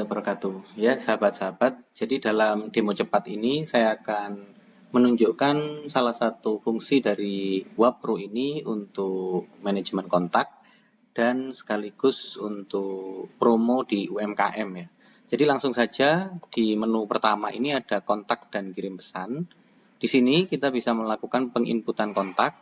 Wabarakatuh. Ya, sahabat-sahabat, jadi dalam demo cepat ini saya akan menunjukkan salah satu fungsi dari Wapro ini untuk manajemen kontak dan sekaligus untuk promo di UMKM ya. Jadi langsung saja di menu pertama ini ada kontak dan kirim pesan. Di sini kita bisa melakukan penginputan kontak,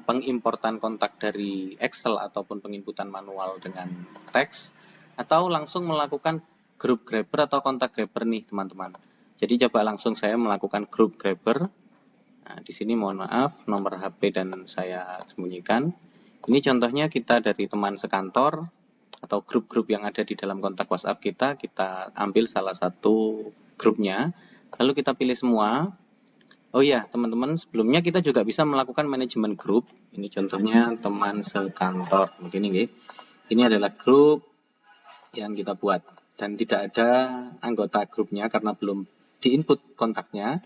pengimportan kontak dari Excel ataupun penginputan manual dengan teks, atau langsung melakukan group grabber atau kontak grabber nih teman-teman. Jadi coba langsung saya melakukan group grabber. Nah, di sini mohon maaf nomor HP dan saya sembunyikan. Ini contohnya kita dari teman sekantor atau grup-grup yang ada di dalam kontak WhatsApp kita ambil salah satu grupnya, lalu kita pilih semua. Oh iya, teman-teman, sebelumnya kita juga bisa melakukan manajemen grup. Ini contohnya teman sekantor, begini nih. Ini adalah grup yang kita buat dan tidak ada anggota grupnya karena belum diinput kontaknya.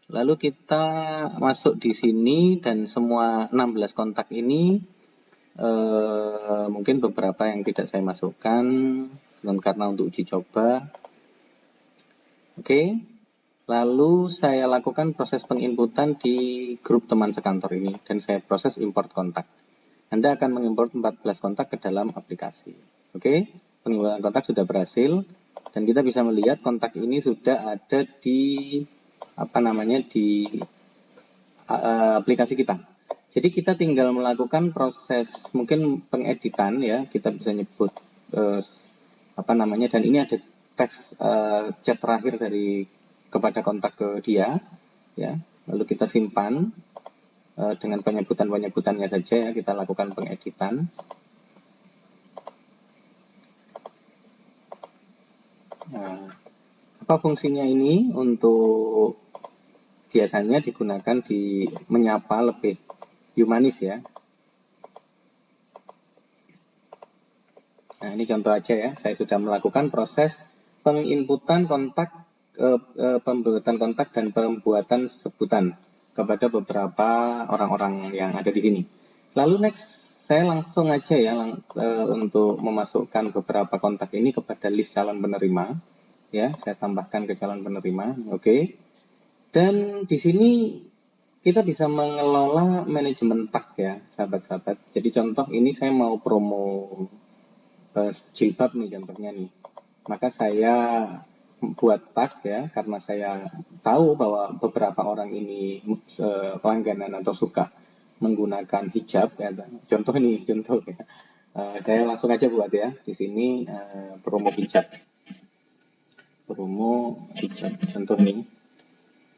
Lalu kita masuk di sini dan semua 16 kontak ini mungkin beberapa yang tidak saya masukkan karena untuk uji coba. Oke. Lalu saya lakukan proses penginputan di grup teman sekantor ini dan saya proses import kontak. Anda akan mengimport 14 kontak ke dalam aplikasi. Oke, pengimportan kontak sudah berhasil dan kita bisa melihat kontak ini sudah ada di aplikasi kita. Jadi kita tinggal melakukan proses mungkin pengeditan ya, kita bisa nyebut dan ini ada teks chat terakhir dari kepada kontak ke dia ya. Lalu kita simpan dengan penyebutannya saja ya, kita lakukan pengeditan. Nah, apa fungsinya ini? Untuk biasanya digunakan di menyapa lebih humanis ya. Nah, ini contoh aja ya, saya sudah melakukan proses penginputan kontak, pembuatan kontak dan pembuatan sebutan kepada beberapa orang-orang yang ada di sini. Lalu next, saya langsung aja ya untuk memasukkan beberapa kontak ini kepada list calon penerima. Ya, saya tambahkan ke calon penerima. Oke. Dan di sini kita bisa mengelola manajemen tag ya, sahabat-sahabat. Jadi contoh ini saya mau promo jilbab nih contohnya nih. Maka saya buat tag ya, karena saya tahu bahwa beberapa orang ini langganan atau suka menggunakan hijab ya. Contoh ya. Saya langsung aja buat ya di sini promo hijab. Contoh nih.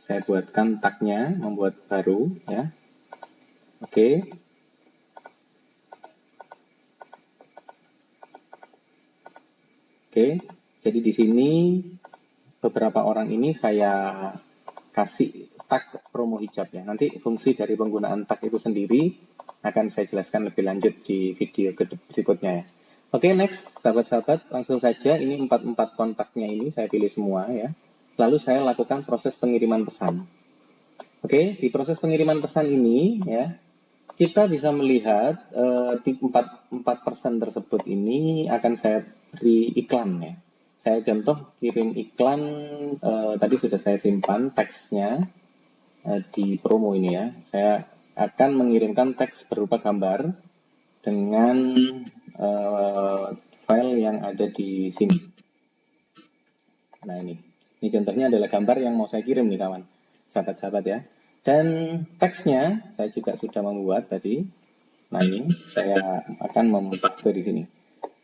Saya buatkan tagnya, membuat baru ya. Oke. Oke, jadi di sini beberapa orang ini saya kasih tag promo hijab ya. Nanti fungsi dari penggunaan tag itu sendiri akan saya jelaskan lebih lanjut di video berikutnya ya. Oke, next sahabat-sahabat, langsung saja ini 44 kontaknya ini saya pilih semua ya. Lalu saya lakukan proses pengiriman pesan. Oke, di proses pengiriman pesan ini ya, kita bisa melihat di 4% tersebut ini akan saya beri iklan ya. Saya contoh kirim iklan, tadi sudah saya simpan teksnya di promo ini ya. Saya akan mengirimkan teks berupa gambar dengan file yang ada di sini. Nah ini contohnya adalah gambar yang mau saya kirim nih kawan, sahabat-sahabat ya. Dan teksnya saya juga sudah membuat tadi. Nah ini saya akan mempaste di sini.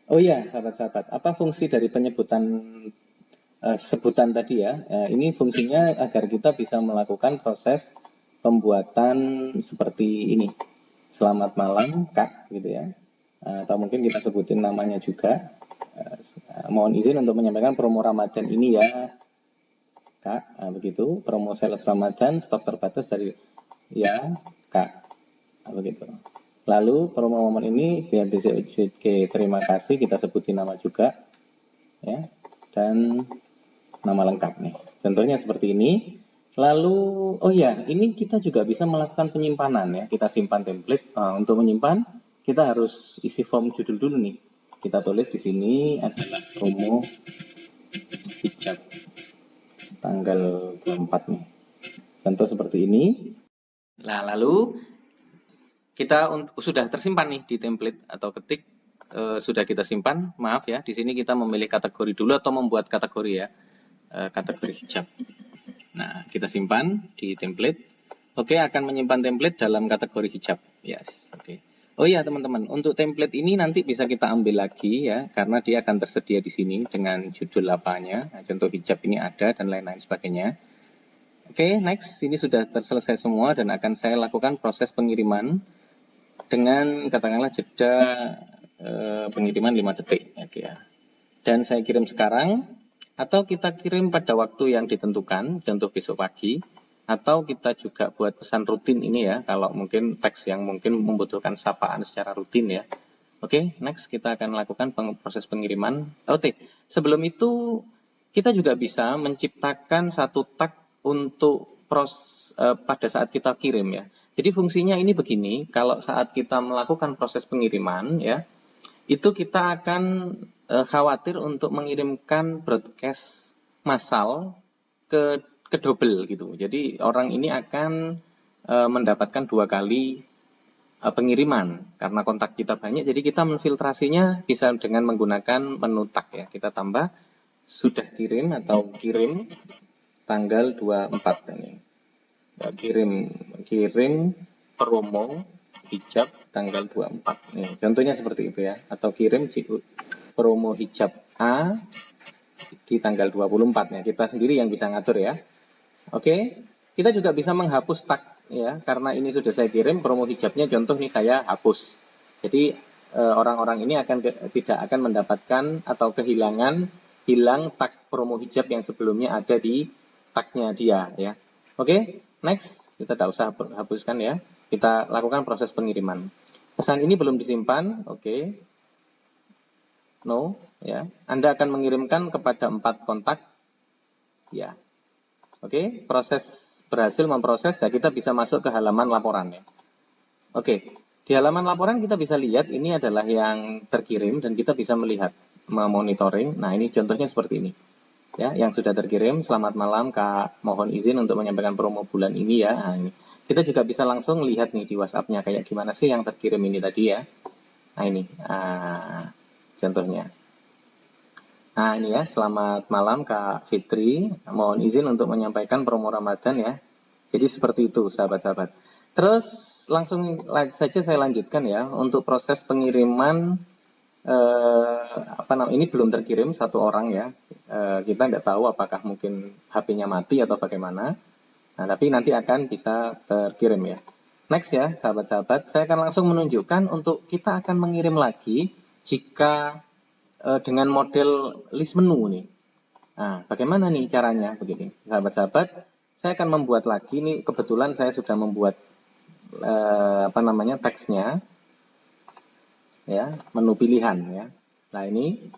Oh iya sahabat-sahabat, apa fungsi dari penyebutan sebutan tadi ya? Ini fungsinya agar kita bisa melakukan proses pembuatan seperti ini. Selamat malam Kak, gitu ya. Atau mungkin kita sebutin namanya juga. Mohon izin untuk menyampaikan promo Ramadan ini ya Kak, begitu. Promo sales Ramadan, stok terbatas dari ya Kak, begitu. Lalu promo momen ini biar bisa terima kasih, kita sebutin nama juga ya, dan nama lengkap nih. Contohnya seperti ini. Lalu oh ya, ini kita juga bisa melakukan penyimpanan ya. Kita simpan template. Untuk menyimpan kita harus isi form judul dulu nih. Kita tulis di sini adalah promo hijab tanggal 24 nih. Contoh seperti ini. Nah, lalu kita sudah tersimpan nih di template atau ketik, sudah kita simpan. Maaf ya, di sini kita memilih kategori dulu atau membuat kategori ya, kategori hijab. Nah, kita simpan di template. Oke, akan menyimpan template dalam kategori hijab. Yes, oke. Oh iya teman-teman, untuk template ini nanti bisa kita ambil lagi ya, karena dia akan tersedia di sini dengan judul apanya. Nah, contoh hijab ini ada dan lain-lain sebagainya. Oke, next. Ini sudah terselesai semua dan akan saya lakukan proses pengiriman dengan katakanlah jeda pengiriman 5 detik. Oke ya. Dan saya kirim sekarang, atau kita kirim pada waktu yang ditentukan, contoh besok pagi, atau kita juga buat pesan rutin ini ya, kalau mungkin teks yang mungkin membutuhkan sapaan secara rutin ya. Oke, next kita akan lakukan proses pengiriman. Oke, sebelum itu kita juga bisa menciptakan satu tag untuk pada saat kita kirim ya. Jadi fungsinya ini begini, kalau saat kita melakukan proses pengiriman ya, itu kita akan khawatir untuk mengirimkan broadcast massal ke double gitu. Jadi orang ini akan mendapatkan 2 kali pengiriman karena kontak kita banyak. Jadi kita menfiltrasinya bisa dengan menggunakan menu tag ya. Kita tambah sudah kirim atau kirim tanggal 24 ini. Ya, kirim promo hijab tanggal 24. Nih, contohnya seperti itu ya. Atau kirim promo hijab A di tanggal 24 ya. Kita sendiri yang bisa ngatur ya. Oke, kita juga bisa menghapus tag ya, karena ini sudah saya kirim promo hijabnya, contoh nih saya hapus. Jadi orang-orang ini tidak akan mendapatkan atau hilang tag promo hijab yang sebelumnya ada di tagnya dia ya. Oke, next kita tidak usah hapuskan ya. Kita lakukan proses pengiriman. Pesan ini belum disimpan, oke. No, ya. Anda akan mengirimkan kepada 4 kontak, ya. Oke, proses berhasil memproses, ya kita bisa masuk ke halaman laporan ya. Oke, di halaman laporan kita bisa lihat ini adalah yang terkirim dan kita bisa melihat, memonitoring. Nah, ini contohnya seperti ini. Ya, yang sudah terkirim, selamat malam Kak, mohon izin untuk menyampaikan promo bulan ini ya. Nah, ini. Kita juga bisa langsung lihat nih di WhatsApp-nya kayak gimana sih yang terkirim ini tadi ya. Nah, ini contohnya. Nah ini ya, selamat malam Kak Fitri, mohon izin untuk menyampaikan promo Ramadan ya. Jadi seperti itu sahabat-sahabat. Terus langsung saja saya lanjutkan ya, untuk proses pengiriman, ini belum terkirim satu orang ya. Kita nggak tahu apakah mungkin HP-nya mati atau bagaimana. Nah tapi nanti akan bisa terkirim ya. Next ya sahabat-sahabat, saya akan langsung menunjukkan untuk kita akan mengirim lagi jika dengan model list menu nih. Nah, bagaimana nih caranya? Begini, sahabat-sahabat, saya akan membuat lagi nih. Kebetulan saya sudah membuat teksnya, ya, menu pilihan ya. Nah ini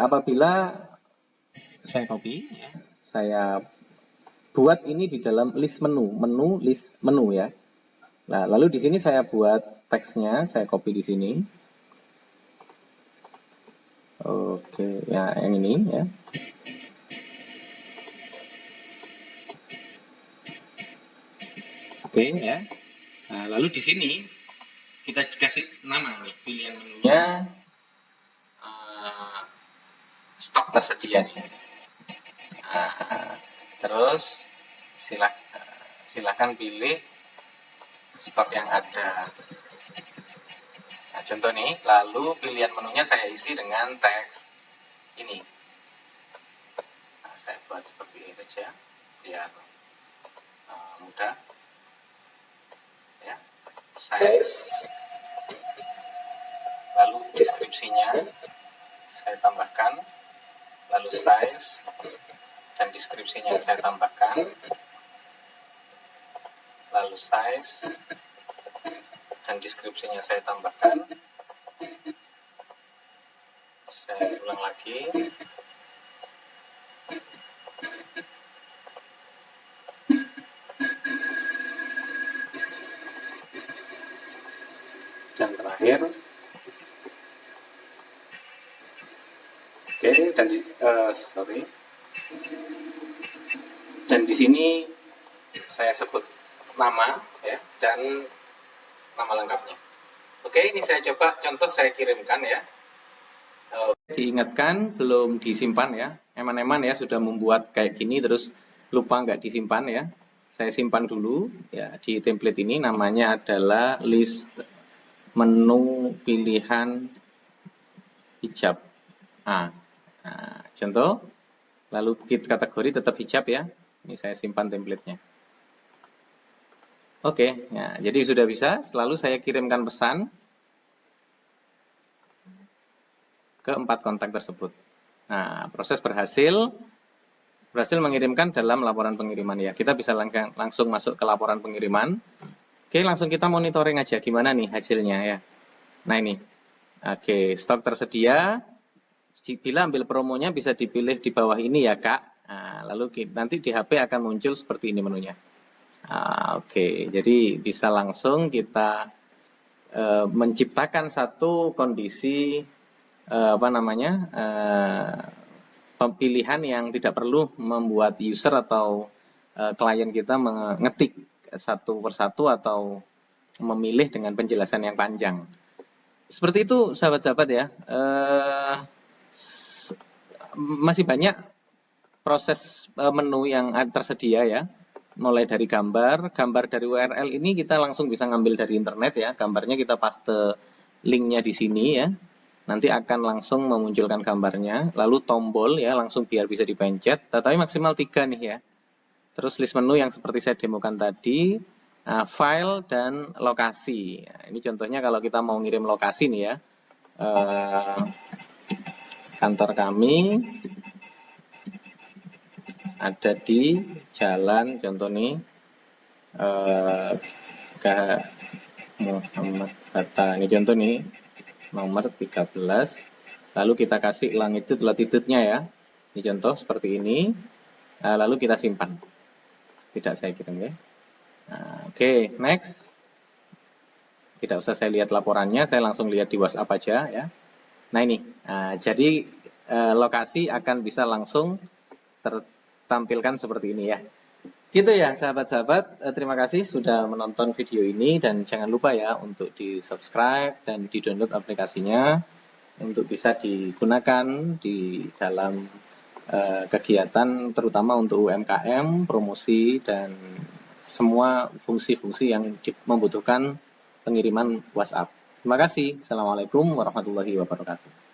apabila saya copy, ya, saya buat ini di dalam list menu list menu ya. Nah, lalu di sini saya buat teksnya, saya copy di sini. Oke, ya yang ini ya. Oke ya. Nah, lalu di sini kita kasih nama nih, pilihan menunya stok tersedia nih. Nah, terus silakan pilih stok yang ada. Nah, contoh nih, lalu pilihan menunya saya isi dengan teks ini. Nah, saya buat seperti ini saja, biar mudah. Ya, size, lalu deskripsinya saya tambahkan, lalu size dan deskripsinya saya tambahkan, lalu size dan deskripsinya saya tambahkan. Saya ulang lagi. Dan terakhir, oke, dan Dan di sini saya sebut nama ya dan nama lengkapnya. Oke, ini saya coba contoh saya kirimkan ya. Diingatkan belum disimpan ya. Eman-eman ya sudah membuat kayak gini terus lupa nggak disimpan ya. Saya simpan dulu ya di template ini, namanya adalah list menu pilihan hijab. Nah, contoh, lalu kategori tetap hijab ya. Ini saya simpan templatenya. Oke, nah, jadi sudah bisa. Selalu saya kirimkan pesan ke 4 kontak tersebut. Nah, proses berhasil mengirimkan dalam laporan pengiriman ya. Kita bisa langsung masuk ke laporan pengiriman. Oke, langsung kita monitoring aja gimana nih hasilnya ya. Nah ini, oke, stok tersedia. Bila ambil promonya bisa dipilih di bawah ini ya Kak. Nah, lalu nanti di HP akan muncul seperti ini menunya. Oke, jadi bisa langsung kita menciptakan satu kondisi pilihan yang tidak perlu membuat user atau klien kita mengetik satu persatu atau memilih dengan penjelasan yang panjang. Seperti itu sahabat-sahabat ya. Masih banyak proses menu yang tersedia ya. Mulai dari gambar dari URL ini kita langsung bisa ngambil dari internet ya. Gambarnya kita paste linknya di sini ya. Nanti akan langsung memunculkan gambarnya. Lalu tombol ya, langsung biar bisa dipencet. Tetapi maksimal 3 nih ya. Terus list menu yang seperti saya demokan tadi. File dan lokasi. Nah, ini contohnya kalau kita mau ngirim lokasi nih ya. Kantor kami ada di jalan, contoh nih, Muhammad Hatta. Ini contoh nih, nomor 13. Lalu kita kasih longitude latitude-nya ya. Ini contoh seperti ini. Lalu kita simpan. Tidak saya kirim ya. Oke, next. Tidak usah saya lihat laporannya, saya langsung lihat di WhatsApp aja ya. Nah ini, jadi lokasi akan bisa langsung tertampilkan seperti ini ya. Gitu ya sahabat-sahabat, terima kasih sudah menonton video ini dan jangan lupa ya untuk di subscribe dan di download aplikasinya untuk bisa digunakan di dalam kegiatan terutama untuk UMKM, promosi dan semua fungsi-fungsi yang membutuhkan pengiriman WhatsApp. Terima kasih. Assalamualaikum warahmatullahi wabarakatuh.